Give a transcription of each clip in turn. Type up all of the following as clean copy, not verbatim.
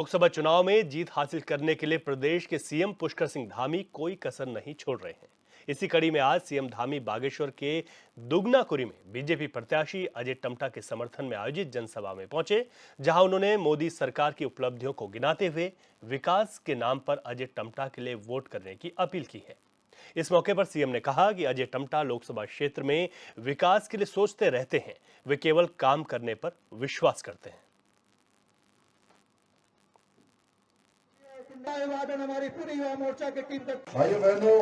लोकसभा चुनाव में जीत हासिल करने के लिए प्रदेश के सीएम पुष्कर सिंह धामी कोई कसर नहीं छोड़ रहे हैं। इसी कड़ी में आज सीएम धामी बागेश्वर के दुगनाकुरी में बीजेपी प्रत्याशी अजय टम्टा के समर्थन में आयोजित जनसभा में पहुंचे, जहां उन्होंने मोदी सरकार की उपलब्धियों को गिनाते हुए विकास के नाम पर अजय टम्टा के लिए वोट करने की अपील की है। इस मौके पर सीएम ने कहा कि अजय टम्टा लोकसभा क्षेत्र में विकास के लिए सोचते रहते हैं, वे केवल काम करने पर विश्वास करते हैं। हमारी पूरी युवा मोर्चा की टीम का भाइयों बहनों,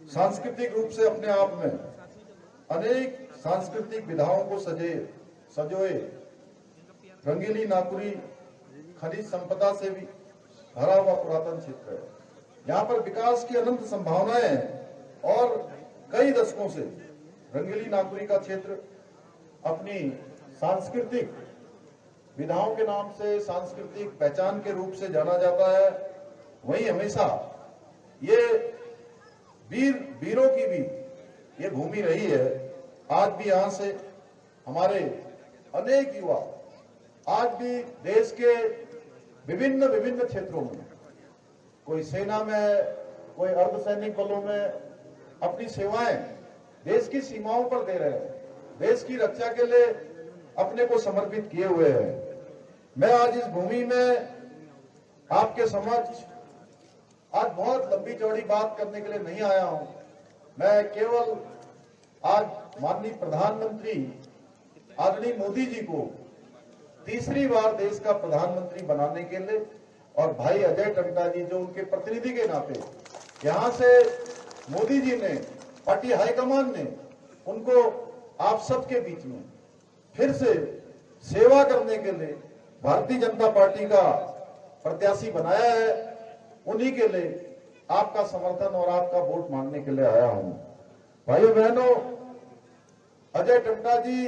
सांस्कृतिक रूप से अपने आप में अनेक सांस्कृतिक विधाओं को सजोए रंगीली नाकुरी खनिज संपदा से भी भरा हुआ पुरातन क्षेत्र है। यहाँ पर विकास की अनंत संभावनाएं हैं और कई दशकों से रंगीली नाकुरी का क्षेत्र अपनी सांस्कृतिक विधाओं के नाम से, सांस्कृतिक पहचान के रूप से जाना जाता है। वहीं हमेशा ये वीरों की भी ये भूमि रही है। आज भी यहाँ से हमारे अनेक युवा आज भी देश के विभिन्न क्षेत्रों में, कोई सेना में है, कोई अर्धसैनिक बलों में अपनी सेवाएं देश की सीमाओं पर दे रहे हैं, देश की रक्षा के लिए अपने को समर्पित किए हुए हैं। मैं आज इस भूमि में आपके समक्ष आज बहुत लंबी चौड़ी बात करने के लिए नहीं आया हूं। मैं केवल आज माननीय प्रधानमंत्री आदरणीय मोदी जी को तीसरी बार देश का प्रधानमंत्री बनाने के लिए और भाई अजय टम्टा जी जो उनके प्रतिनिधि के नाते यहां से मोदी जी ने, पार्टी हाईकमान ने उनको आप सबके बीच में फिर से सेवा करने के लिए भारतीय जनता पार्टी का प्रत्याशी बनाया है। उन्हीं के लिए आपका समर्थन और आपका वोट मांगने के लिए आया हूं। भाइयों बहनों, अजय टम्टा जी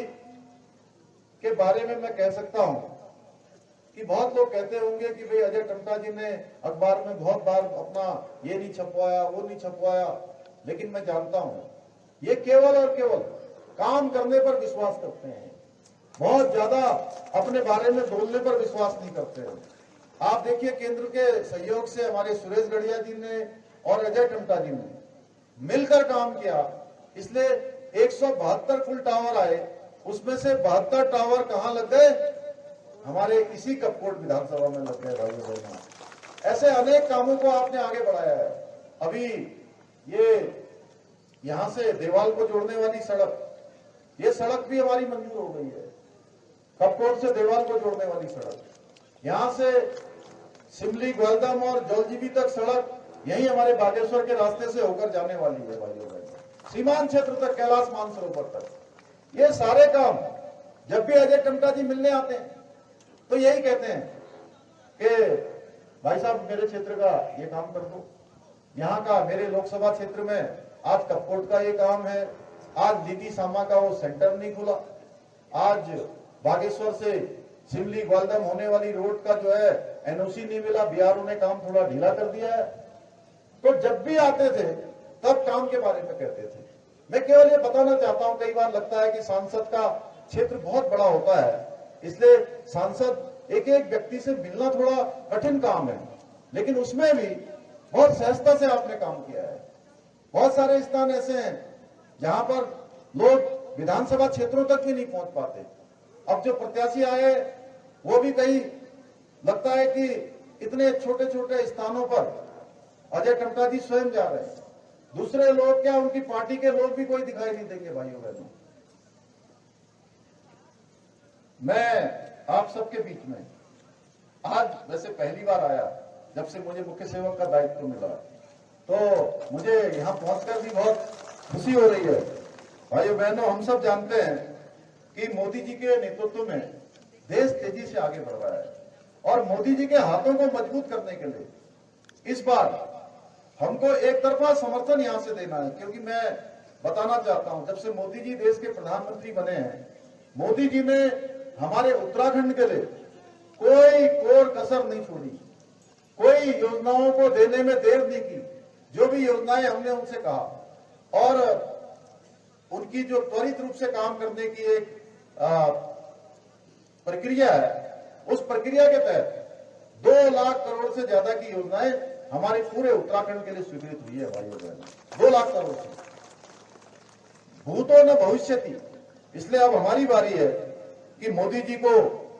के बारे में मैं कह सकता हूं कि बहुत लोग कहते होंगे कि भाई अजय टम्टा जी ने अखबार में बहुत बार अपना ये नहीं छपवाया, वो नहीं छपवाया, लेकिन मैं जानता हूं ये केवल और केवल काम करने पर विश्वास करते हैं, बहुत ज्यादा अपने बारे में बोलने पर विश्वास नहीं करते हैं। आप देखिए, केंद्र के सहयोग से हमारे सुरेश गढ़िया जी ने और अजय टम्टा जी ने मिलकर काम किया, इसलिए 172 फुल टावर आए, उसमें से 72 टावर कहां लग गए? हमारे इसी कपकोट विधानसभा में लग गए। भाइयों बहनों, ऐसे अनेक कामों को आपने आगे बढ़ाया है। अभी ये यहां से देवाल को जोड़ने वाली सड़क, ये सड़क भी हमारी मंजूर हो गई है। कपकोट से देवाल को जोड़ने वाली सड़क, यहां से सिमली, ग्वालदम और जौलजीबी तक सड़क यही हमारे बागेश्वर के रास्ते से होकर जाने वाली है। भाइयों बहनों, सीमांत क्षेत्र तक, कैलाश मानसरोवर तक, ये सारे काम जब भी अजय टम्टा जी मिलने आते हैं तो यही कहते हैं कि भाई साहब मेरे क्षेत्र का ये काम कर दो, यहाँ का मेरे लोकसभा क्षेत्र में आज कपकोट का ये काम है, आज लीटी सामा का वो सेंटर नहीं खुला, आज बागेश्वर से सिमली ग्वालदम होने वाली रोड का जो है एनओसी नहीं मिला, बीआरओ ने काम थोड़ा ढीला कर दिया है। तो जब भी आते थे तब काम के बारे में कहते थे। मैं केवल ये बताना चाहता हूं, कई बार लगता है कि सांसद का क्षेत्र बहुत बड़ा होता है, इसलिए सांसद एक एक व्यक्ति से मिलना थोड़ा कठिन काम है, लेकिन उसमें भी बहुत सहजता से आपने काम किया है। बहुत सारे स्थान ऐसे हैं जहां पर लोग विधानसभा क्षेत्रों तक भी नहीं पहुंच पाते। अब जो प्रत्याशी आए वो भी कई लगता है कि इतने छोटे छोटे स्थानों पर अजय टम्टा जी स्वयं जा रहे हैं, दूसरे लोग क्या, उनकी पार्टी के लोग भी कोई दिखाई नहीं देंगे। भाइयों बहनों, मैं आप सबके बीच में आज वैसे पहली बार आया, जब से मुझे मुख्य सेवक का दायित्व मिला, तो मुझे यहां पहुंचकर भी बहुत खुशी हो रही है। भाइयों बहनों, हम सब जानते हैं कि मोदी जी के नेतृत्व में देश तेजी से आगे बढ़ रहा है और मोदी जी के हाथों को मजबूत करने के लिए इस बार हमको एक तरफा समर्थन यहां से देना है, क्योंकि मैं बताना चाहता हूं, जब से मोदी जी देश के प्रधानमंत्री बने हैं, मोदी जी ने हमारे उत्तराखंड के लिए कोई कोर कसर नहीं छोड़ी, कोई योजनाओं को देने में देर नहीं की। जो भी योजनाएं हमने उनसे कहा और उनकी जो त्वरित रूप से काम करने की एक प्रक्रिया है, उस प्रक्रिया के तहत 2 लाख करोड़ से ज्यादा की योजनाएं हमारे पूरे उत्तराखंड के लिए स्वीकृत हुई है भाइयों बहनों। 2 लाख करोड़ से भूतो न भविष्यति। इसलिए अब हमारी बारी है कि मोदी जी को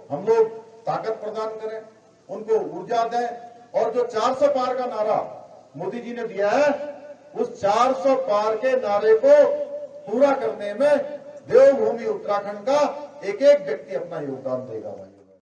हम लोग ताकत प्रदान करें, उनको ऊर्जा दें और जो 400 पार का नारा मोदी जी ने दिया है उस 400 पार के नारे को पूरा करने में देवभूमि उत्तराखंड का एक एक व्यक्ति अपना योगदान देगा भाई।